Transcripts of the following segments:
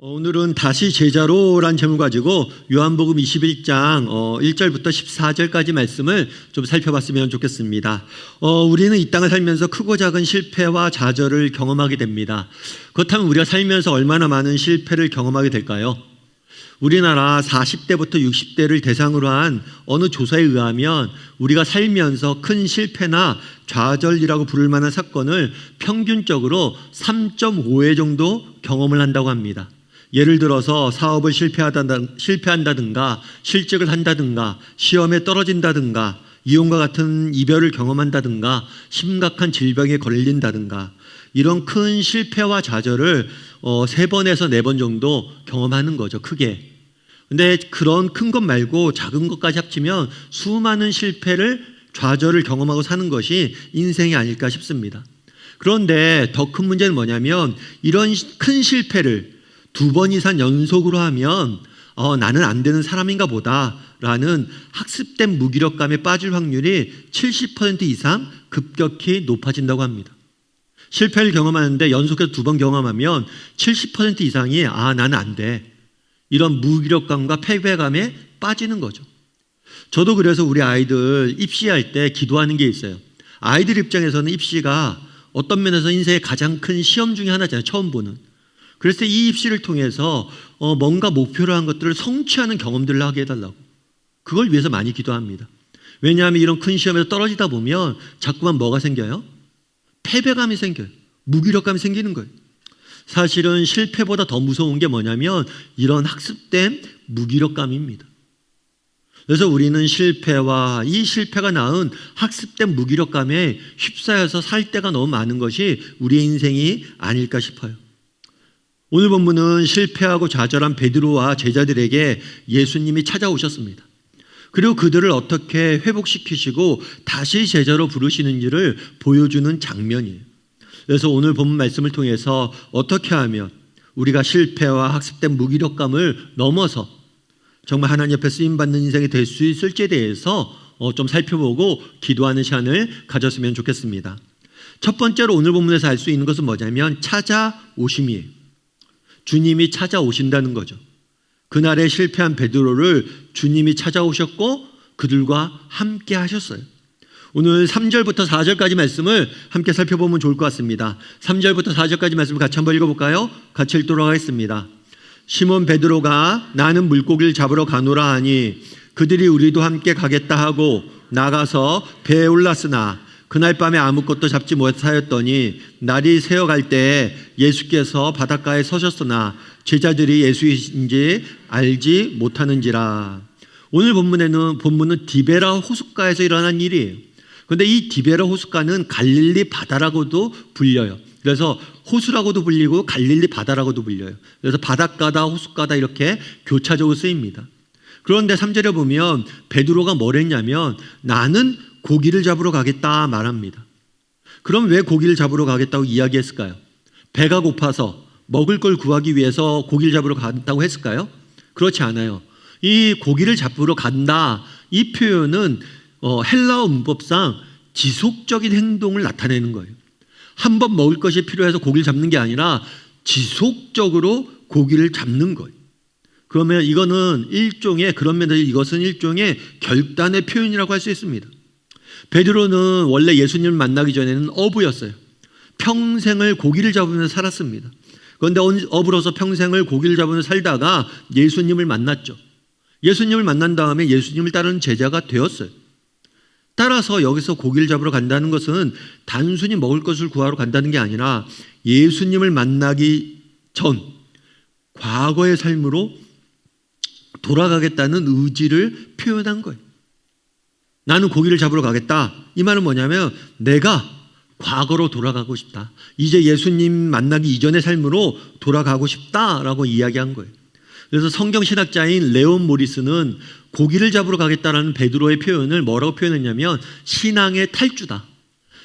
오늘은 다시 제자로란 제목을 가지고 요한복음 21장 1절부터 14절까지 말씀을 좀 살펴봤으면 좋겠습니다. 우리는 이 땅을 살면서 크고 작은 실패와 좌절을 경험하게 됩니다. 그렇다면 우리가 살면서 얼마나 많은 실패를 경험하게 될까요? 우리나라 40대부터 60대를 대상으로 한 어느 조사에 의하면 우리가 살면서 큰 실패나 좌절이라고 부를 만한 사건을 평균적으로 3.5회 정도 경험을 한다고 합니다. 예를 들어서 사업을 실패한다든가 실직을 한다든가 시험에 떨어진다든가 이혼과 같은 이별을 경험한다든가 심각한 질병에 걸린다든가 이런 큰 실패와 좌절을 3번에서 4번 정도 경험하는 거죠, 크게. 근데 그런 큰 것 말고 작은 것까지 합치면 수많은 실패를 좌절을 경험하고 사는 것이 인생이 아닐까 싶습니다. 그런데 더 큰 문제는 뭐냐면 이런 큰 실패를 2번 이상 연속으로 하면 나는 안 되는 사람인가 보다 라는 학습된 무기력감에 빠질 확률이 70% 이상 급격히 높아진다고 합니다. 실패를 경험하는데 연속해서 2번 경험하면 70% 이상이 나는 안 돼, 이런 무기력감과 패배감에 빠지는 거죠. 저도 그래서 우리 아이들 입시할 때 기도하는 게 있어요. 아이들 입장에서는 입시가 어떤 면에서 인생의 가장 큰 시험 중에 하나잖아요, 처음 보는. 그래서 이 입시를 통해서 뭔가 목표로 한 것들을 성취하는 경험들을 하게 해달라고, 그걸 위해서 많이 기도합니다. 왜냐하면 이런 큰 시험에서 떨어지다 보면 자꾸만 뭐가 생겨요? 패배감이 생겨요. 무기력감이 생기는 거예요. 사실은 실패보다 더 무서운 게 뭐냐면 이런 학습된 무기력감입니다. 그래서 우리는 실패와 이 실패가 낳은 학습된 무기력감에 휩싸여서 살 때가 너무 많은 것이 우리의 인생이 아닐까 싶어요. 오늘 본문은 실패하고 좌절한 베드로와 제자들에게 예수님이 찾아오셨습니다. 그리고 그들을 어떻게 회복시키시고 다시 제자로 부르시는지를 보여주는 장면이에요. 그래서 오늘 본문 말씀을 통해서 어떻게 하면 우리가 실패와 학습된 무기력감을 넘어서 정말 하나님 옆에 쓰임받는 인생이 될 수 있을지에 대해서 좀 살펴보고 기도하는 시간을 가졌으면 좋겠습니다. 첫 번째로 오늘 본문에서 알 수 있는 것은 뭐냐면 찾아오심이에요. 주님이 찾아오신다는 거죠. 그날에 실패한 베드로를 주님이 찾아오셨고 그들과 함께 하셨어요. 오늘 3절부터 4절까지 말씀을 함께 살펴보면 좋을 것 같습니다. 3절부터 4절까지 말씀을 같이 한번 읽어볼까요? 같이 읽도록 하겠습니다. 시몬 베드로가 나는 물고기를 잡으러 가노라 하니 그들이 우리도 함께 가겠다 하고 나가서 배에 올랐으나 그날 밤에 아무것도 잡지 못하였더니 날이 새어갈 때에 예수께서 바닷가에 서셨으나 제자들이 예수이신지 알지 못하는지라. 오늘 본문은 디베라 호숫가에서 일어난 일이에요. 그런데 이 디베라 호숫가는 갈릴리 바다라고도 불려요. 그래서 호수라고도 불리고 갈릴리 바다라고도 불려요. 그래서 바닷가다 호숫가다 이렇게 교차적으로 쓰입니다. 그런데 3절에 보면 베드로가 뭘 했냐면 나는 고기를 잡으러 가겠다 말합니다. 그럼 왜 고기를 잡으러 가겠다고 이야기했을까요? 배가 고파서 먹을 걸 구하기 위해서 고기를 잡으러 간다고 했을까요? 그렇지 않아요. 이 고기를 잡으러 간다, 이 표현은 헬라어 문법상 지속적인 행동을 나타내는 거예요. 한 번 먹을 것이 필요해서 고기를 잡는 게 아니라 지속적으로 고기를 잡는 거예요. 그러면 이거는 그런 면에서 이것은 일종의 결단의 표현이라고 할 수 있습니다. 베드로는 원래 예수님을 만나기 전에는 어부였어요. 평생을 고기를 잡으면서 살았습니다. 그런데 어부로서 평생을 고기를 잡으면서 살다가 예수님을 만났죠. 예수님을 만난 다음에 예수님을 따르는 제자가 되었어요. 따라서 여기서 고기를 잡으러 간다는 것은 단순히 먹을 것을 구하러 간다는 게 아니라 예수님을 만나기 전 과거의 삶으로 돌아가겠다는 의지를 표현한 거예요. 나는 고기를 잡으러 가겠다. 이 말은 뭐냐면 내가 과거로 돌아가고 싶다. 이제 예수님 만나기 이전의 삶으로 돌아가고 싶다라고 이야기한 거예요. 그래서 성경신학자인 레온 모리스는 고기를 잡으러 가겠다라는 베드로의 표현을 뭐라고 표현했냐면 신앙의 탈주다.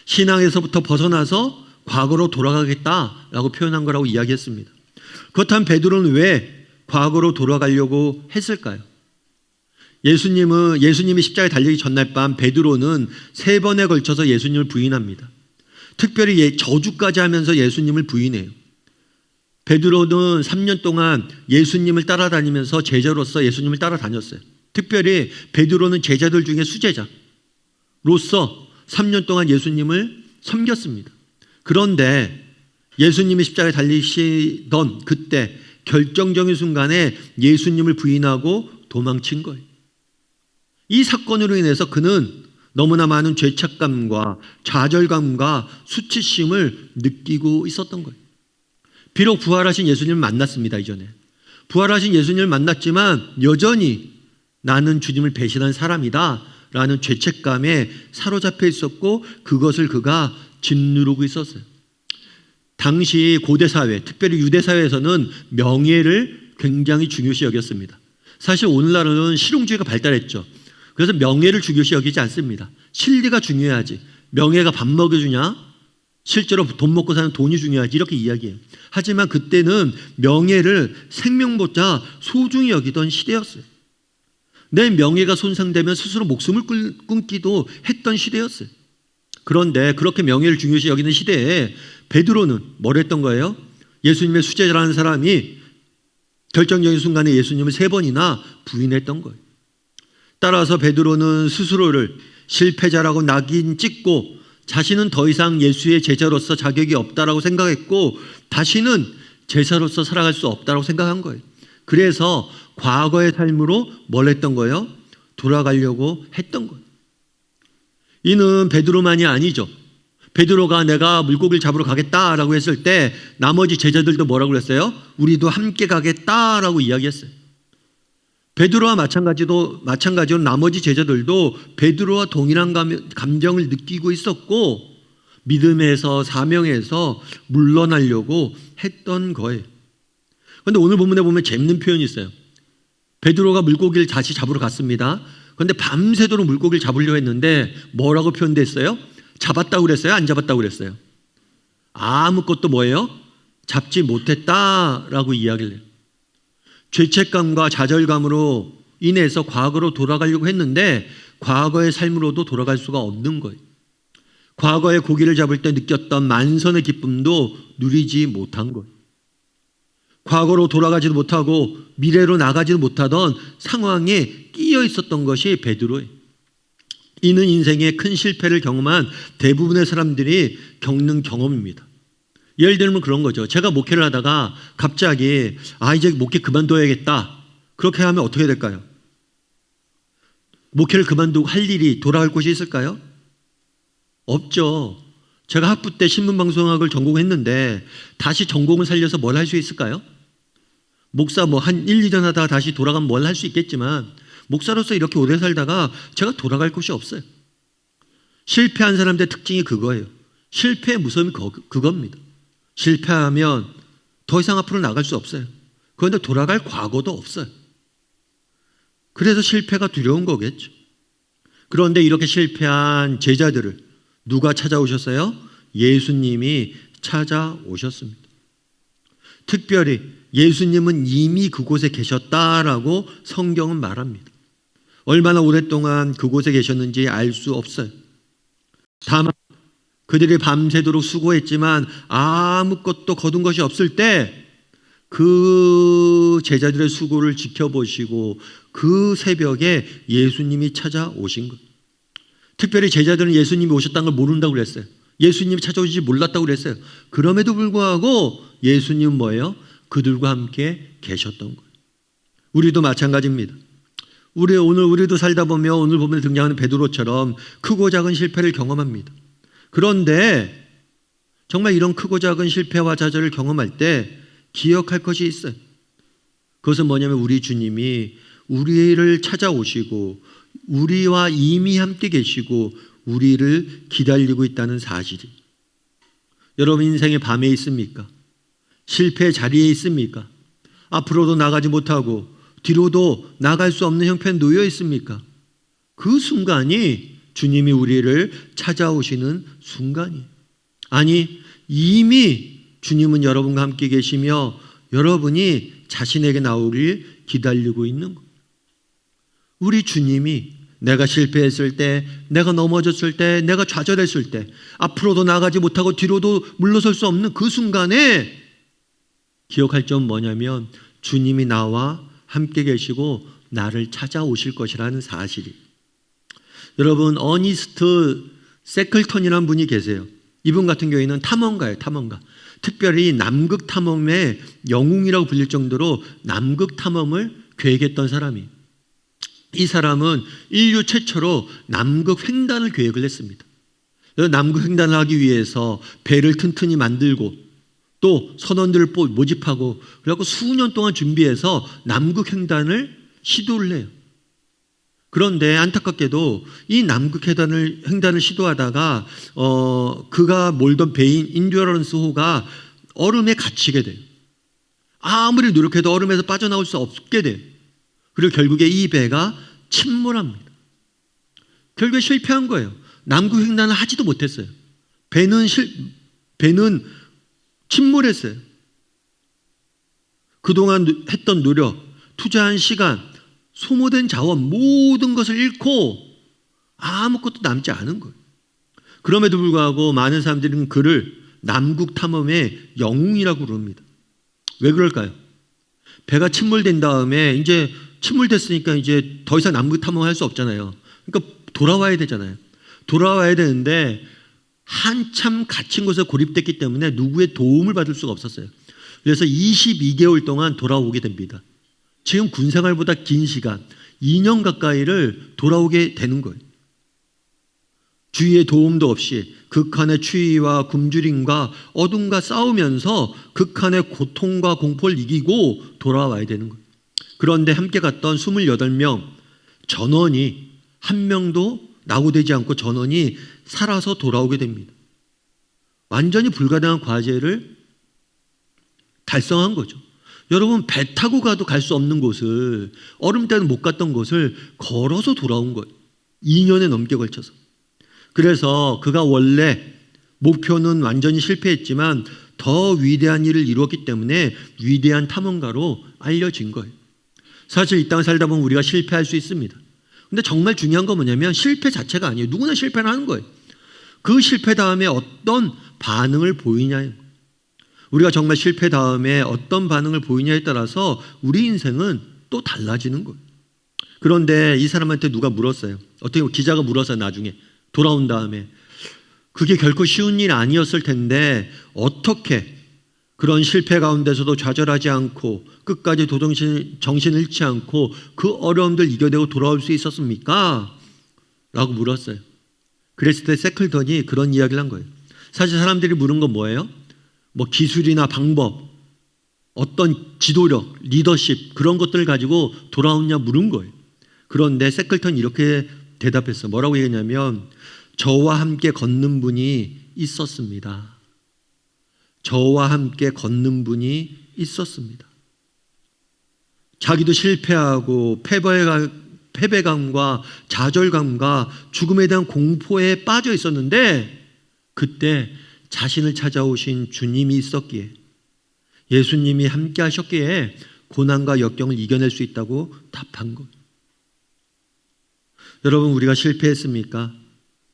신앙에서부터 벗어나서 과거로 돌아가겠다라고 표현한 거라고 이야기했습니다. 그렇다면 베드로는 왜 과거로 돌아가려고 했을까요? 예수님이 십자가에 달리기 전날 밤 베드로는 3번에 걸쳐서 예수님을 부인합니다. 특별히 저주까지 하면서 예수님을 부인해요. 베드로는 3년 동안 예수님을 따라다니면서 제자로서 예수님을 따라다녔어요. 특별히 베드로는 제자들 중에 수제자로서 3년 동안 예수님을 섬겼습니다. 그런데 예수님이 십자가에 달리시던 그때 결정적인 순간에 예수님을 부인하고 도망친 거예요. 이 사건으로 인해서 그는 너무나 많은 죄책감과 좌절감과 수치심을 느끼고 있었던 거예요. 비록 부활하신 예수님을 만났습니다. 이전에 부활하신 예수님을 만났지만 여전히 나는 주님을 배신한 사람이다 라는 죄책감에 사로잡혀 있었고 그것을 그가 짓누르고 있었어요. 당시 고대 사회, 특별히 유대 사회에서는 명예를 굉장히 중요시 여겼습니다. 사실 오늘날은 실용주의가 발달했죠. 그래서 명예를 중요시 여기지 않습니다. 실리가 중요하지. 명예가 밥 먹여주냐? 실제로 돈 먹고 사는 돈이 중요하지. 이렇게 이야기해요. 하지만 그때는 명예를 생명보다 소중히 여기던 시대였어요. 내 명예가 손상되면 스스로 목숨을 끊기도 했던 시대였어요. 그런데 그렇게 명예를 중요시 여기는 시대에 베드로는 뭘 했던 거예요? 예수님의 수제자라는 사람이 결정적인 순간에 예수님을 3번이나 부인했던 거예요. 따라서 베드로는 스스로를 실패자라고 낙인 찍고 자신은 더 이상 예수의 제자로서 자격이 없다라고 생각했고 다시는 제자로서 살아갈 수 없다라고 생각한 거예요. 그래서 과거의 삶으로 뭘 했던 거예요? 돌아가려고 했던 거예요. 이는 베드로만이 아니죠. 베드로가 내가 물고기를 잡으러 가겠다라고 했을 때 나머지 제자들도 뭐라고 그랬어요? 우리도 함께 가겠다라고 이야기했어요. 베드로와 마찬가지로 나머지 제자들도 베드로와 동일한 감정을 느끼고 있었고 믿음에서 사명에서 물러나려고 했던 거예요. 그런데 오늘 본문에 보면 재밌는 표현이 있어요. 베드로가 물고기를 다시 잡으러 갔습니다. 그런데 밤새도록 물고기를 잡으려고 했는데 뭐라고 표현됐어요? 잡았다고 그랬어요? 안 잡았다고 그랬어요? 아무것도 뭐예요? 잡지 못했다라고 이야기를 해요. 죄책감과 좌절감으로 인해서 과거로 돌아가려고 했는데 과거의 삶으로도 돌아갈 수가 없는 거예요. 과거에 고기를 잡을 때 느꼈던 만선의 기쁨도 누리지 못한 거예요. 과거로 돌아가지도 못하고 미래로 나가지도 못하던 상황에 끼어 있었던 것이 베드로예요. 이는 인생의 큰 실패를 경험한 대부분의 사람들이 겪는 경험입니다. 예를 들면 그런 거죠. 제가 목회를 하다가 갑자기 이제 목회 그만둬야겠다. 그렇게 하면 어떻게 될까요? 목회를 그만두고 할 일이 돌아갈 곳이 있을까요? 없죠. 제가 학부 때 신문방송학을 전공했는데 다시 전공을 살려서 뭘 할 수 있을까요? 목사 한 1, 2년 하다가 다시 돌아가면 뭘 할 수 있겠지만 목사로서 이렇게 오래 살다가 제가 돌아갈 곳이 없어요. 실패한 사람들의 특징이 그거예요. 실패의 무서움이 그겁니다. 실패하면 더 이상 앞으로 나갈 수 없어요. 그런데 돌아갈 과거도 없어요. 그래서 실패가 두려운 거겠죠. 그런데 이렇게 실패한 제자들을 누가 찾아오셨어요? 예수님이 찾아오셨습니다. 특별히 예수님은 이미 그곳에 계셨다라고 성경은 말합니다. 얼마나 오랫동안 그곳에 계셨는지 알 수 없어요. 다만 그들이 밤새도록 수고했지만 아무것도 거둔 것이 없을 때 그 제자들의 수고를 지켜보시고 그 새벽에 예수님이 찾아오신 것. 특별히 제자들은 예수님이 오셨다는 걸 모른다고 그랬어요. 예수님이 찾아오시지 몰랐다고 그랬어요. 그럼에도 불구하고 예수님은 뭐예요? 그들과 함께 계셨던 거예요. 우리도 마찬가지입니다. 우리도 살다 보면 오늘 보면 등장하는 베드로처럼 크고 작은 실패를 경험합니다. 그런데 정말 이런 크고 작은 실패와 좌절을 경험할 때 기억할 것이 있어요. 그것은 뭐냐면 우리 주님이 우리를 찾아오시고 우리와 이미 함께 계시고 우리를 기다리고 있다는 사실이. 여러분 인생의 밤에 있습니까? 실패의 자리에 있습니까? 앞으로도 나가지 못하고 뒤로도 나갈 수 없는 형편에 놓여 있습니까? 그 순간이 주님이 우리를 찾아오시는 순간이에요. 아니, 이미 주님은 여러분과 함께 계시며 여러분이 자신에게 나오길 기다리고 있는 거예요. 우리 주님이 내가 실패했을 때, 내가 넘어졌을 때, 내가 좌절했을 때, 앞으로도 나가지 못하고 뒤로도 물러설 수 없는 그 순간에 기억할 점은 뭐냐면 주님이 나와 함께 계시고 나를 찾아오실 것이라는 사실이. 여러분, 어니스트 세클턴이라는 분이 계세요. 이분 같은 경우에는 탐험가예요. 탐험가. 특별히 남극 탐험의 영웅이라고 불릴 정도로 남극 탐험을 계획했던 사람이. 이 사람은 인류 최초로 남극 횡단을 계획을 했습니다. 남극 횡단을 하기 위해서 배를 튼튼히 만들고 또 선원들을 모집하고 그래갖고 수년 동안 준비해서 남극 횡단을 시도를 해요. 그런데 안타깝게도 이 남극 횡단을 시도하다가 그가 몰던 배인 인듀어런스호가 얼음에 갇히게 돼요. 아무리 노력해도 얼음에서 빠져나올 수 없게 돼요. 그리고 결국에 이 배가 침몰합니다. 결국에 실패한 거예요. 남극 횡단을 하지도 못했어요. 배는 침몰했어요. 그동안 했던 노력, 투자한 시간, 소모된 자원 모든 것을 잃고 아무것도 남지 않은 거예요. 그럼에도 불구하고 많은 사람들은 그를 남극 탐험의 영웅이라고 부릅니다. 왜 그럴까요? 배가 침몰된 다음에 이제 침몰됐으니까 이제 더 이상 남극 탐험할 수 없잖아요. 그러니까 돌아와야 되잖아요. 돌아와야 되는데 한참 갇힌 곳에 고립됐기 때문에 누구의 도움을 받을 수가 없었어요. 그래서 22개월 동안 돌아오게 됩니다. 지금 군생활보다 긴 시간, 2년 가까이를 돌아오게 되는 거예요. 주위의 도움도 없이 극한의 추위와 굶주림과 어둠과 싸우면서 극한의 고통과 공포를 이기고 돌아와야 되는 거예요. 그런데 함께 갔던 28명 전원이 한 명도 낙오되지 않고 전원이 살아서 돌아오게 됩니다. 완전히 불가능한 과제를 달성한 거죠. 여러분, 배 타고 가도 갈 수 없는 곳을, 얼음 때는 못 갔던 곳을 걸어서 돌아온 거예요. 2년에 넘게 걸쳐서. 그래서 그가 원래 목표는 완전히 실패했지만 더 위대한 일을 이루었기 때문에 위대한 탐험가로 알려진 거예요. 사실 이 땅을 살다 보면 우리가 실패할 수 있습니다. 근데 정말 중요한 건 뭐냐면 실패 자체가 아니에요. 누구나 실패는 하는 거예요. 그 실패 다음에 어떤 반응을 보이냐예요. 우리가 정말 실패 다음에 어떤 반응을 보이냐에 따라서 우리 인생은 또 달라지는 거예요. 그런데 이 사람한테 누가 물었어요. 어떻게 기자가 물었어요. 나중에 돌아온 다음에. 그게 결코 쉬운 일이 아니었을 텐데 어떻게 그런 실패 가운데서도 좌절하지 않고 끝까지 정신을 잃지 않고 그 어려움들 이겨내고 돌아올 수 있었습니까? 라고 물었어요. 그랬을 때 세클턴이 그런 이야기를 한 거예요. 사실 사람들이 물은 건 뭐예요? 뭐 기술이나 방법, 어떤 지도력, 리더십 그런 것들을 가지고 돌아오냐 물은 거예요. 그런데 세클턴이 이렇게 대답했어요. 뭐라고 얘기했냐면 저와 함께 걷는 분이 있었습니다. 저와 함께 걷는 분이 있었습니다. 자기도 실패하고 패배감과 좌절감과 죽음에 대한 공포에 빠져 있었는데 그때 자신을 찾아오신 주님이 있었기에, 예수님이 함께 하셨기에 고난과 역경을 이겨낼 수 있다고 답한 것. 여러분, 우리가 실패했습니까?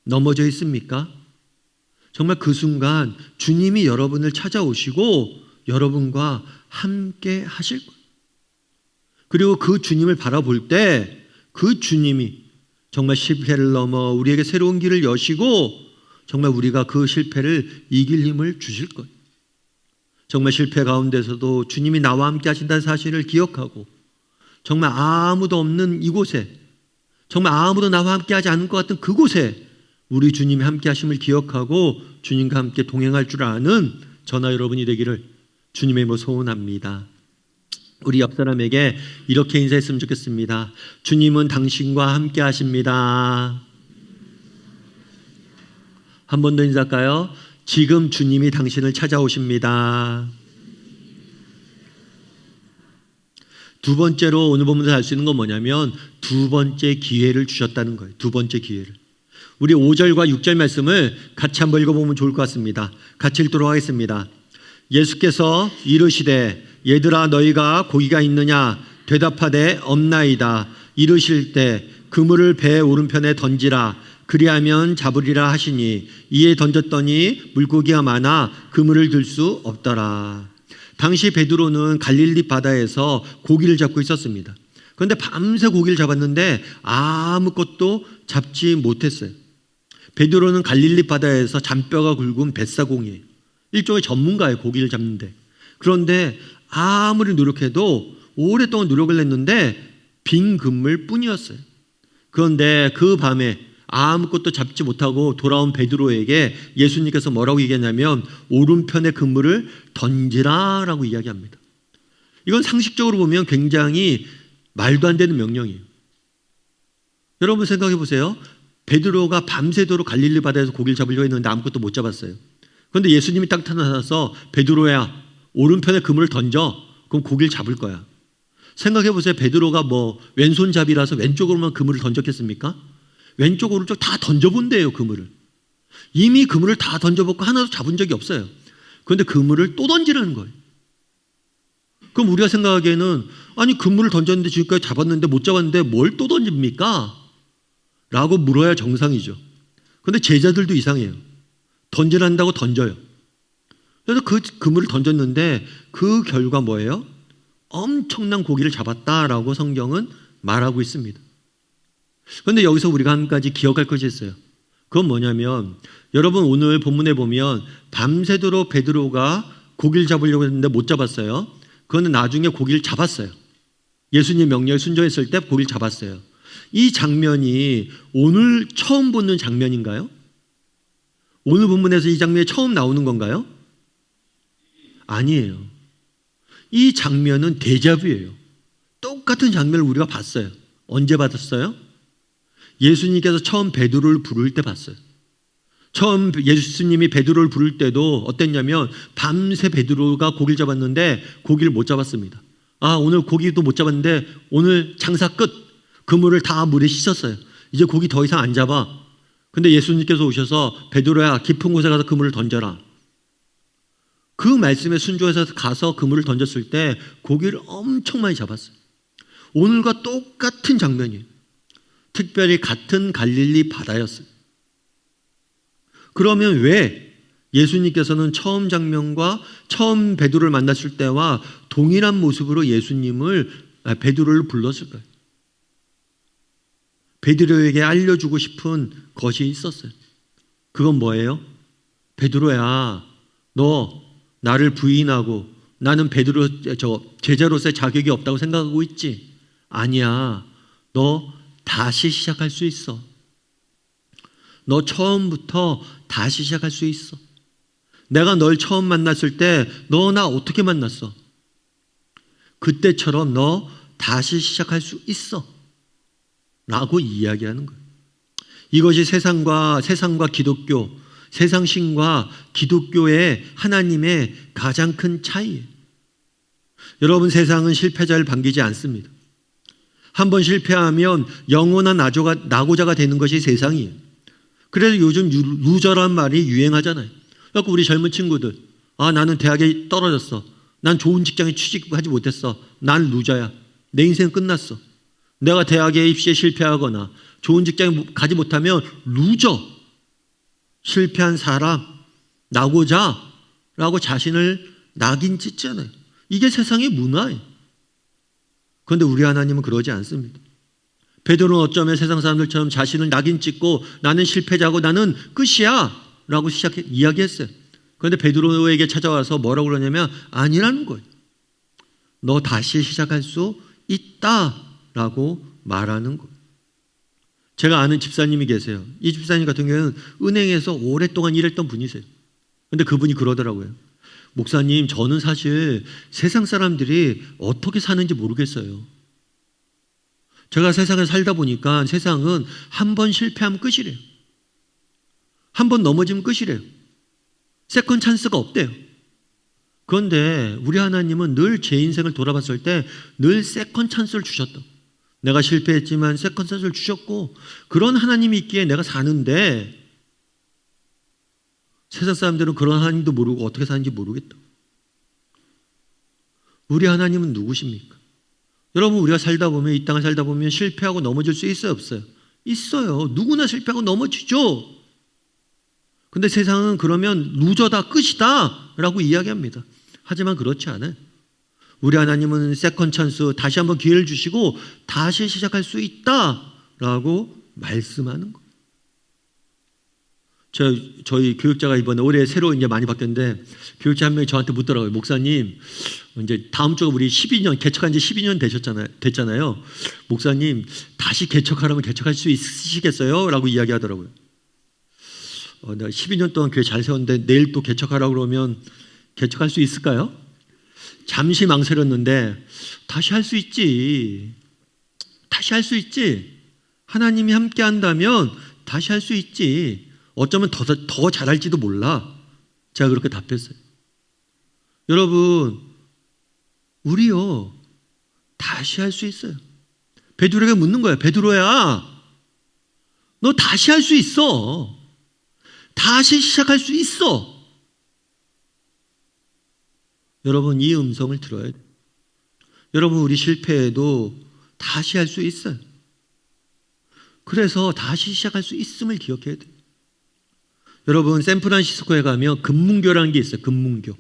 넘어져 있습니까? 정말 그 순간 주님이 여러분을 찾아오시고 여러분과 함께 하실 거예요. 그리고 그 주님을 바라볼 때 그 주님이 정말 실패를 넘어 우리에게 새로운 길을 여시고 정말 우리가 그 실패를 이길 힘을 주실 거예요. 정말 실패 가운데서도 주님이 나와 함께 하신다는 사실을 기억하고 정말 아무도 없는 이곳에, 정말 아무도 나와 함께 하지 않을 것 같은 그곳에 우리 주님이 함께 하심을 기억하고 주님과 함께 동행할 줄 아는 저나 여러분이 되기를 주님의 이름으로 소원합니다. 우리 옆 사람에게 이렇게 인사했으면 좋겠습니다. 주님은 당신과 함께 하십니다. 한 번 더 인사할까요? 지금 주님이 당신을 찾아오십니다. 두 번째로 오늘 본문에서 알 수 있는 건 뭐냐면 두 번째 기회를 주셨다는 거예요. 두 번째 기회를. 우리 5절과 6절 말씀을 같이 한번 읽어보면 좋을 것 같습니다. 같이 읽도록 하겠습니다. 예수께서 이르시되 얘들아 너희가 고기가 있느냐 대답하되 없나이다. 이르실 때 그물을 배 오른편에 던지라. 그리하면 잡으리라 하시니 이에 던졌더니 물고기가 많아 그물을 들 수 없더라. 당시 베드로는 갈릴리 바다에서 고기를 잡고 있었습니다. 그런데 밤새 고기를 잡았는데 아무것도 잡지 못했어요. 베드로는 갈릴리 바다에서 잔뼈가 굵은 뱃사공이에요. 일종의 전문가예요, 고기를 잡는데. 그런데 아무리 노력해도 오랫동안 노력을 했는데 빈 그물 뿐이었어요. 그런데 그 밤에 아무것도 잡지 못하고 돌아온 베드로에게 예수님께서 뭐라고 얘기했냐면 오른편의 그물을 던지라라고 이야기합니다. 이건 상식적으로 보면 굉장히 말도 안 되는 명령이에요. 여러분 생각해 보세요. 베드로가 밤새도록 갈릴리 바다에서 고기를 잡으려고 했는데 아무것도 못 잡았어요. 그런데 예수님이 딱 나타나서 베드로야, 오른편에 그물을 던져. 그럼 고기를 잡을 거야. 생각해 보세요. 베드로가 뭐 왼손잡이라서 왼쪽으로만 그물을 던졌겠습니까? 왼쪽 오른쪽 다 던져본대요, 그물을. 이미 그물을 다 던져보고 하나도 잡은 적이 없어요. 그런데 그물을 또 던지라는 거예요. 그럼 우리가 생각하기에는 아니 그물을 던졌는데 지금까지 잡았는데 못 잡았는데 뭘 또 던집니까? 라고 물어야 정상이죠. 그런데 제자들도 이상해요. 던지란다고 던져요. 그래서 그 그물을 던졌는데 그 결과 뭐예요? 엄청난 고기를 잡았다라고 성경은 말하고 있습니다. 그런데 여기서 우리가 한 가지 기억할 것이 있어요. 그건 뭐냐면 여러분 오늘 본문에 보면 밤새도록 베드로가 고기를 잡으려고 했는데 못 잡았어요. 그거는 나중에 고기를 잡았어요. 예수님 명령에 순종했을 때 고기를 잡았어요. 이 장면이 오늘 처음 보는 장면인가요? 오늘 본문에서 이 장면이 처음 나오는 건가요? 아니에요. 이 장면은 데자뷰예요. 똑같은 장면을 우리가 봤어요. 언제 받았어요? 예수님께서 처음 베드로를 부를 때 봤어요. 처음 예수님이 베드로를 부를 때도 어땠냐면 밤새 베드로가 고기를 잡았는데 고기를 못 잡았습니다. 아, 오늘 고기도 못 잡았는데 오늘 장사 끝. 그물을 다 물에 씻었어요. 이제 고기 더 이상 안 잡아. 근데 예수님께서 오셔서 베드로야 깊은 곳에 가서 그물을 던져라. 그 말씀에 순종해서 가서 그물을 던졌을 때 고기를 엄청 많이 잡았어요. 오늘과 똑같은 장면이에요. 특별히 같은 갈릴리 바다였어요. 그러면 왜 예수님께서는 처음 장면과 처음 베드로를 만났을 때와 동일한 모습으로 베드로를 불렀을까요? 베드로에게 알려주고 싶은 것이 있었어요. 그건 뭐예요? 베드로야, 너 나를 부인하고 나는 제자로서의 자격이 없다고 생각하고 있지? 아니야. 너 다시 시작할 수 있어. 너 처음부터 다시 시작할 수 있어. 내가 널 처음 만났을 때 너 나 어떻게 만났어? 그때처럼 너 다시 시작할 수 있어. 라고 이야기하는 거예요. 이것이 세상과 기독교, 세상신과 기독교의 하나님의 가장 큰 차이예요. 여러분, 세상은 실패자를 반기지 않습니다. 한번 실패하면 영원한 낙오자가 되는 것이 세상이에요. 그래서 요즘 루저란 말이 유행하잖아요. 그래서 우리 젊은 친구들, 나는 대학에 떨어졌어. 난 좋은 직장에 취직하지 못했어. 난 루저야. 내 인생 끝났어. 내가 대학에 입시에 실패하거나 좋은 직장에 가지 못하면 루저, 실패한 사람, 낙오자라고 자신을 낙인 찍잖아요. 이게 세상의 문화예요. 그런데 우리 하나님은 그러지 않습니다. 베드로는 어쩌면 세상 사람들처럼 자신을 낙인 찍고 나는 실패자고 나는 끝이야 라고 이야기했어요. 그런데 베드로에게 찾아와서 뭐라고 그러냐면 아니라는 거예요. 너 다시 시작할 수 있다 라고 말하는 거예요. 제가 아는 집사님이 계세요. 이 집사님 같은 경우는 은행에서 오랫동안 일했던 분이세요. 그런데 그분이 그러더라고요. 목사님, 저는 사실 세상 사람들이 어떻게 사는지 모르겠어요. 제가 세상에 살다 보니까 세상은 한 번 실패하면 끝이래요. 한 번 넘어지면 끝이래요. 세컨 찬스가 없대요. 그런데 우리 하나님은 늘 제 인생을 돌아봤을 때 늘 세컨 찬스를 주셨다. 내가 실패했지만 세컨 찬스를 주셨고 그런 하나님이 있기에 내가 사는데 세상 사람들은 그런 하나님도 모르고 어떻게 사는지 모르겠다. 우리 하나님은 누구십니까? 여러분, 우리가 살다 보면 이 땅을 살다 보면 실패하고 넘어질 수 있어요, 없어요? 있어요. 누구나 실패하고 넘어지죠. 근데 세상은 그러면 루저다, 끝이다 라고 이야기합니다. 하지만 그렇지 않아요. 우리 하나님은 세컨 찬스, 다시 한번 기회를 주시고 다시 시작할 수 있다라고 말씀하는 거예요. 저희 교육자가 이번에 올해 새로 이제 많이 바뀌었는데 교육자 한 명이 저한테 묻더라고요. 목사님, 이제 다음 주가 우리 12년 개척한 지 12년 됐잖아요. 목사님, 다시 개척하려면 개척할 수 있으시겠어요? 라고 이야기하더라고요. 내가 12년 동안 교회 잘 세웠는데 내일 또 개척하라고 그러면 개척할 수 있을까요? 잠시 망설였는데 다시 할 수 있지. 다시 할 수 있지. 하나님이 함께 한다면 다시 할 수 있지. 어쩌면 더 잘할지도 몰라. 제가 그렇게 답했어요. 여러분, 우리요 다시 할 수 있어요. 베드로에게 묻는 거예요. 베드로야, 너 다시 할 수 있어. 다시 시작할 수 있어. 여러분, 이 음성을 들어야 돼요. 여러분, 우리 실패해도 다시 할 수 있어요. 그래서 다시 시작할 수 있음을 기억해야 돼요. 여러분, 샌프란시스코에 가면 금문교라는 게 있어요. 금문교.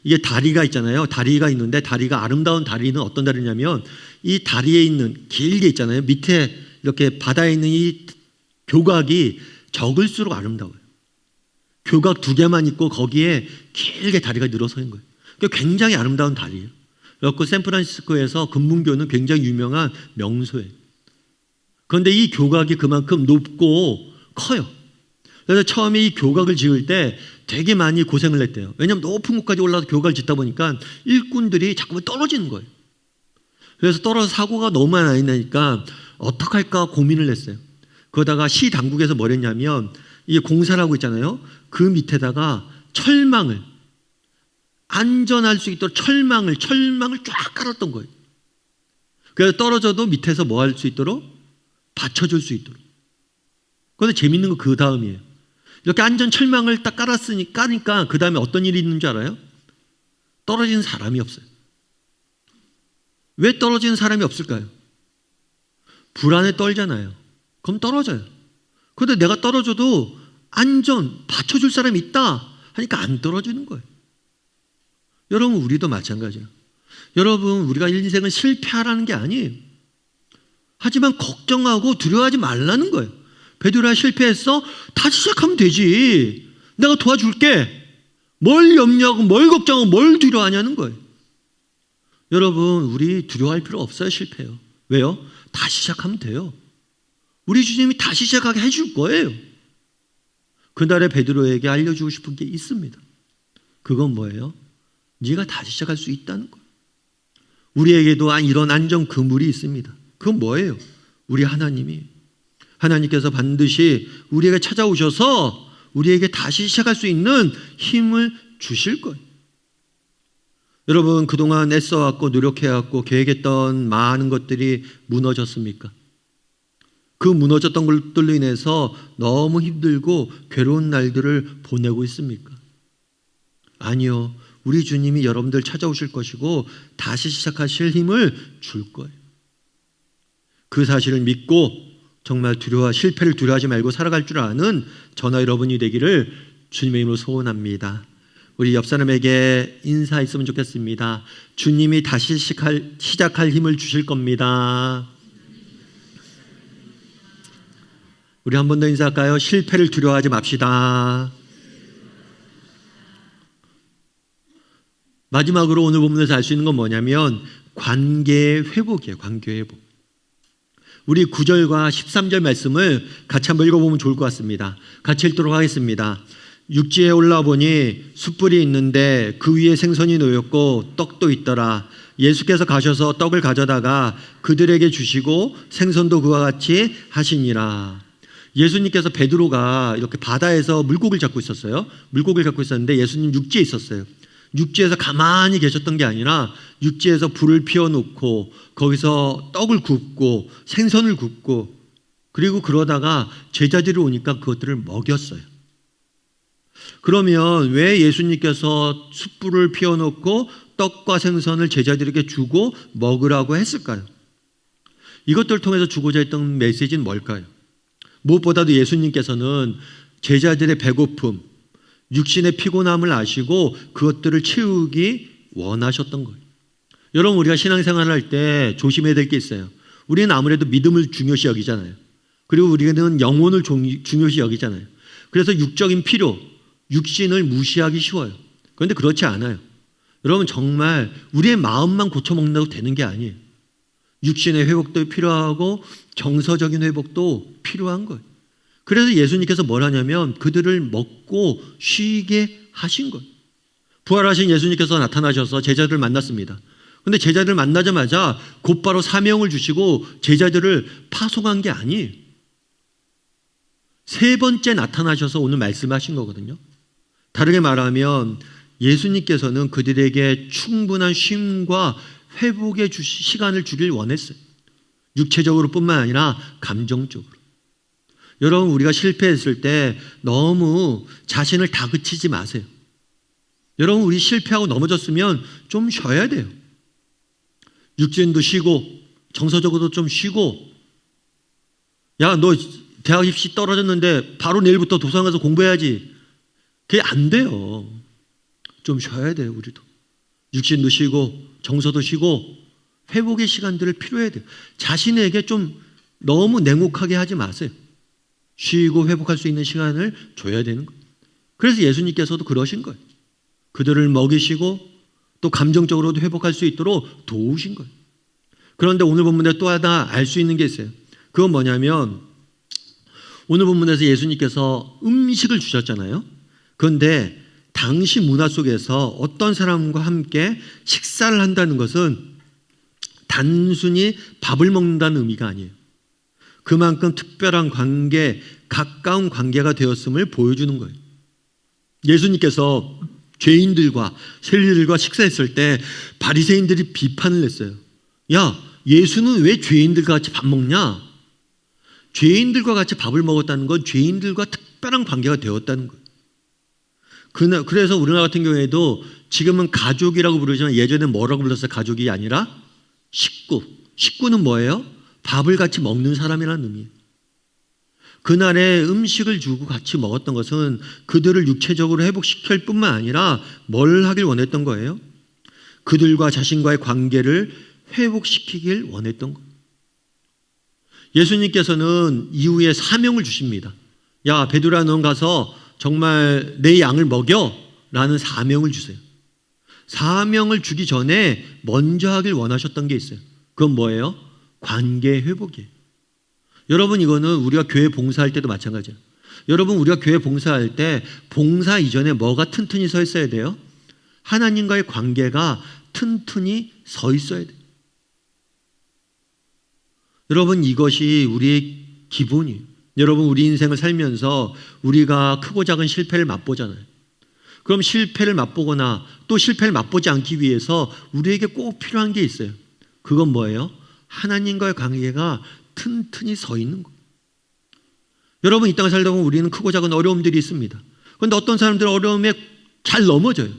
이게 다리가 있잖아요. 다리가 있는데 다리가 아름다운 다리는 어떤 다리냐면 이 다리에 있는 길게 있잖아요. 밑에 이렇게 바다에 있는 이 교각이 적을수록 아름다워요. 교각 2개만 있고 거기에 길게 다리가 늘어서 있는 거예요. 굉장히 아름다운 다리예요. 그래서 샌프란시스코에서 금문교는 굉장히 유명한 명소예요. 그런데 이 교각이 그만큼 높고 커요. 그래서 처음에 이 교각을 지을 때 되게 많이 고생을 했대요. 왜냐하면 높은 곳까지 올라가서 교각을 짓다 보니까 일꾼들이 자꾸만 떨어지는 거예요. 그래서 떨어져 사고가 너무 많이 나니까 어떡할까 고민을 했어요. 그러다가 시 당국에서 뭘 했냐면 이게 공사를 하고 있잖아요. 그 밑에다가 철망을 안전할 수 있도록 철망을 쫙 깔았던 거예요. 그래서 떨어져도 밑에서 뭐 할 수 있도록 받쳐줄 수 있도록. 그런데 재밌는 거 그 다음이에요. 이렇게 안전 철망을 딱 까니까 그 다음에 어떤 일이 있는 줄 알아요? 떨어지는 사람이 없어요. 왜 떨어지는 사람이 없을까요? 불안에 떨잖아요. 그럼 떨어져요. 그런데 내가 떨어져도 안전 받쳐줄 사람이 있다 하니까 안 떨어지는 거예요. 여러분, 우리도 마찬가지예요. 여러분, 우리가 인생은 실패하라는 게 아니에요. 하지만 걱정하고 두려워하지 말라는 거예요. 베드로야, 실패했어? 다시 시작하면 되지. 내가 도와줄게. 뭘 염려하고 뭘 걱정하고 뭘 두려워하냐는 거예요. 여러분, 우리 두려워할 필요 없어요. 실패요. 왜요? 다시 시작하면 돼요. 우리 주님이 다시 시작하게 해줄 거예요. 그날에 베드로에게 알려주고 싶은 게 있습니다. 그건 뭐예요? 네가 다시 시작할 수 있다는 거예요. 우리에게도 이런 안전 그물이 있습니다. 그건 뭐예요? 우리 하나님께서 반드시 우리에게 찾아오셔서 우리에게 다시 시작할 수 있는 힘을 주실 거예요. 여러분, 그동안 애써왔고 노력해왔고 계획했던 많은 것들이 무너졌습니까? 그 무너졌던 것들로 인해서 너무 힘들고 괴로운 날들을 보내고 있습니까? 아니요. 우리 주님이 여러분들 찾아오실 것이고 다시 시작하실 힘을 줄 거예요. 그 사실을 믿고 정말 실패를 두려워하지 말고 살아갈 줄 아는 저나 여러분이 되기를 주님의 이름으로 소원합니다. 우리 옆 사람에게 인사했으면 좋겠습니다. 주님이 다시 시작할 힘을 주실 겁니다. 우리 한 번 더 인사할까요? 실패를 두려워하지 맙시다. 마지막으로 오늘 본문에서 알 수 있는 건 뭐냐면 관계의 회복이에요. 관계의 회복. 우리 9절과 13절 말씀을 같이 한번 읽어보면 좋을 것 같습니다. 같이 읽도록 하겠습니다. 육지에 올라보니 숯불이 있는데 그 위에 생선이 놓였고 떡도 있더라. 예수께서 가셔서 떡을 가져다가 그들에게 주시고 생선도 그와 같이 하시니라. 예수님께서 베드로가 이렇게 바다에서 물고기를 잡고 있었어요. 물고기를 잡고 있었는데 예수님 육지에 있었어요. 육지에서 가만히 계셨던 게 아니라 육지에서 불을 피워놓고 거기서 떡을 굽고 생선을 굽고 그리고 그러다가 제자들이 오니까 그것들을 먹였어요. 그러면 왜 예수님께서 숯불을 피워놓고 떡과 생선을 제자들에게 주고 먹으라고 했을까요? 이것들을 통해서 주고자 했던 메시지는 뭘까요? 무엇보다도 예수님께서는 제자들의 배고픔, 육신의 피곤함을 아시고 그것들을 채우기 원하셨던 거예요. 여러분, 우리가 신앙생활을 할 때 조심해야 될 게 있어요. 우리는 아무래도 믿음을 중요시 여기잖아요. 그리고 우리는 영혼을 중요시 여기잖아요. 그래서 육적인 필요, 육신을 무시하기 쉬워요. 그런데 그렇지 않아요. 여러분, 정말 우리의 마음만 고쳐먹는다고 되는 게 아니에요. 육신의 회복도 필요하고 정서적인 회복도 필요한 거예요. 그래서 예수님께서 뭘 하냐면 그들을 먹고 쉬게 하신 거예요. 부활하신 예수님께서 나타나셔서 제자들을 만났습니다. 그런데 제자들을 만나자마자 곧바로 사명을 주시고 제자들을 파송한 게 아니에요. 세 번째 나타나셔서 오늘 말씀하신 거거든요. 다르게 말하면 예수님께서는 그들에게 충분한 쉼과 회복의 시간을 주길 원했어요. 육체적으로 뿐만 아니라 감정적으로. 여러분, 우리가 실패했을 때 너무 자신을 다그치지 마세요. 여러분, 우리 실패하고 넘어졌으면 좀 쉬어야 돼요. 육신도 쉬고 정서적으로도 좀 쉬고, 야, 너 대학 입시 떨어졌는데 바로 내일부터 도서관 가서 공부해야지. 그게 안 돼요. 좀 쉬어야 돼요. 우리도 육신도 쉬고 정서도 쉬고 회복의 시간들을 필요해야 돼요. 자신에게 좀 너무 냉혹하게 하지 마세요. 쉬고 회복할 수 있는 시간을 줘야 되는 거예요. 그래서 예수님께서도 그러신 거예요. 그들을 먹이시고 또 감정적으로도 회복할 수 있도록 도우신 거예요. 그런데 오늘 본문에 또 하나 알 수 있는 게 있어요. 그건 뭐냐면 오늘 본문에서 예수님께서 음식을 주셨잖아요. 그런데 당시 문화 속에서 어떤 사람과 함께 식사를 한다는 것은 단순히 밥을 먹는다는 의미가 아니에요. 그만큼 특별한 관계, 가까운 관계가 되었음을 보여주는 거예요. 예수님께서 죄인들과 세리들과 식사했을 때 바리새인들이 비판을 했어요. 야, 예수는 왜 죄인들과 같이 밥 먹냐? 죄인들과 같이 밥을 먹었다는 건 죄인들과 특별한 관계가 되었다는 거예요. 그래서 우리나라 같은 경우에도 지금은 가족이라고 부르지만 예전에 뭐라고 불렀어요? 가족이 아니라 식구. 식구는 뭐예요? 밥을 같이 먹는 사람이라는 의미예요. 그날에 음식을 주고 같이 먹었던 것은 그들을 육체적으로 회복시킬 뿐만 아니라 뭘 하길 원했던 거예요? 그들과 자신과의 관계를 회복시키길 원했던 거예요. 예수님께서는 이후에 사명을 주십니다. 야, 베드로야, 넌 가서 정말 내 양을 먹여 라는 사명을 주세요. 사명을 주기 전에 먼저 하길 원하셨던 게 있어요. 그건 뭐예요? 관계 회복이에요. 여러분, 이거는 우리가 교회 봉사할 때도 마찬가지예요. 여러분, 우리가 교회 봉사할 때 봉사 이전에 뭐가 튼튼히 서 있어야 돼요? 하나님과의 관계가 튼튼히 서 있어야 돼요. 여러분, 이것이 우리의 기본이에요. 여러분, 우리 인생을 살면서 우리가 크고 작은 실패를 맛보잖아요. 그럼 실패를 맛보거나 또 실패를 맛보지 않기 위해서 우리에게 꼭 필요한 게 있어요. 그건 뭐예요? 하나님과의 관계가 튼튼히 서 있는 거예요. 여러분, 이 땅을 살다 보면 우리는 크고 작은 어려움들이 있습니다. 그런데 어떤 사람들은 어려움에 잘 넘어져요.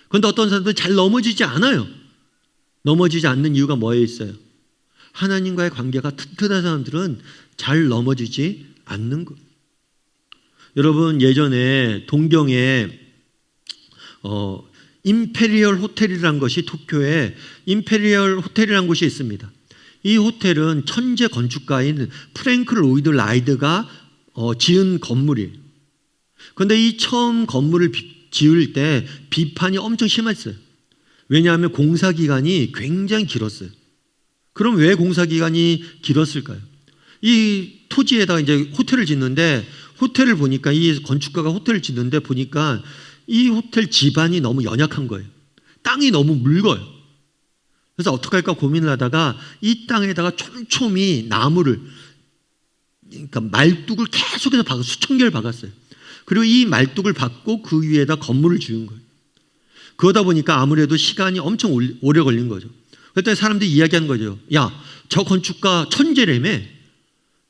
그런데 어떤 사람들은 잘 넘어지지 않아요. 넘어지지 않는 이유가 뭐에 있어요? 하나님과의 관계가 튼튼한 사람들은 잘 넘어지지 않는 것. 여러분, 예전에 동경에 임페리얼 호텔이라는 것이 도쿄에 임페리얼 호텔이라는 곳이 있습니다. 이 호텔은 천재 건축가인 프랭크 로이드 라이드가 지은 건물이에요. 그런데 이 처음 건물을 지을 때 비판이 엄청 심했어요. 왜냐하면 공사 기간이 굉장히 길었어요. 그럼 왜 공사 기간이 길었을까요? 이 토지에다가 이제 호텔을 짓는데 호텔을 보니까 이 건축가가 호텔을 짓는데 보니까 이 호텔 지반이 너무 연약한 거예요. 땅이 너무 묽어요. 그래서 어떻게 할까 고민을 하다가 이 땅에다가 촘촘히 나무를, 그러니까 말뚝을 계속해서 박아 수천 개를 박았어요. 그리고 이 말뚝을 박고 그 위에다 건물을 지은 거예요. 그러다 보니까 아무래도 시간이 엄청 오래 걸린 거죠. 그랬더니 사람들이 이야기한 거죠. 야, 저 건축가 천재라며.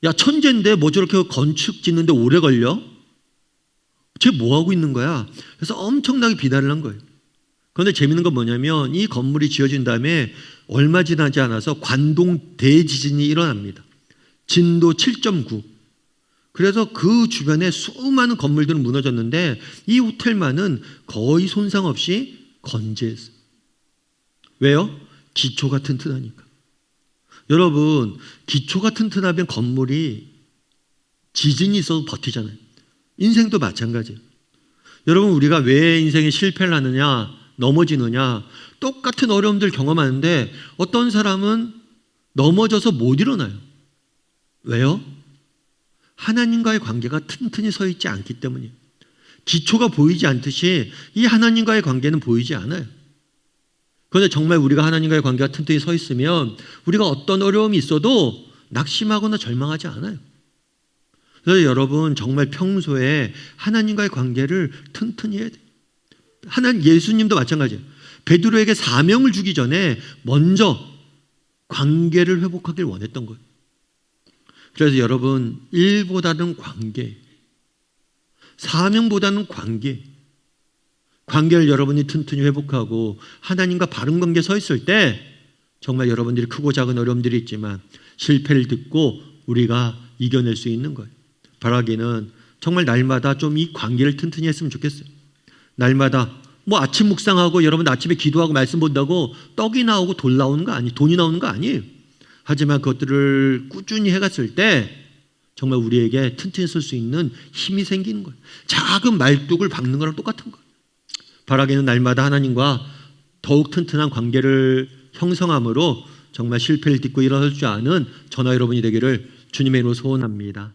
야, 천재인데 뭐 저렇게 건축 짓는데 오래 걸려? 쟤 뭐 하고 있는 거야? 그래서 엄청나게 비난을 한 거예요. 그런데 재밌는 건 뭐냐면 이 건물이 지어진 다음에 얼마 지나지 않아서 관동 대지진이 일어납니다. 진도 7.9. 그래서 그 주변에 수많은 건물들은 무너졌는데 이 호텔만은 거의 손상 없이 건재했어요. 왜요? 기초가 튼튼하니까. 여러분, 기초가 튼튼하면 건물이 지진이 있어도 버티잖아요. 인생도 마찬가지예요. 여러분, 우리가 왜 인생에 실패를 하느냐, 넘어지느냐, 똑같은 어려움들 경험하는데 어떤 사람은 넘어져서 못 일어나요. 왜요? 하나님과의 관계가 튼튼히 서 있지 않기 때문이에요. 기초가 보이지 않듯이 이 하나님과의 관계는 보이지 않아요. 그런데 정말 우리가 하나님과의 관계가 튼튼히 서 있으면 우리가 어떤 어려움이 있어도 낙심하거나 절망하지 않아요. 그래서 여러분, 정말 평소에 하나님과의 관계를 튼튼히 해야 돼요. 예수님도 마찬가지예요. 베드로에게 사명을 주기 전에 먼저 관계를 회복하길 원했던 거예요. 그래서 여러분, 일보다는 관계, 사명보다는 관계를 여러분이 튼튼히 회복하고 하나님과 바른 관계에 서 있을 때 정말 여러분들이 크고 작은 어려움들이 있지만 실패를 듣고 우리가 이겨낼 수 있는 거예요. 바라기는 정말 날마다 좀 이 관계를 튼튼히 했으면 좋겠어요. 날마다 아침 묵상하고 여러분 아침에 기도하고 말씀 본다고 떡이 나오고 돈이 나오는 거 아니에요. 하지만 그것들을 꾸준히 해갔을 때 정말 우리에게 튼튼히 설 수 있는 힘이 생기는 거예요. 작은 말뚝을 박는 거랑 똑같은 거예요. 바라기는 날마다 하나님과 더욱 튼튼한 관계를 형성함으로 정말 실패를 딛고 일어설 줄 아는 저나 여러분이 되기를 주님의 이름으로 소원합니다.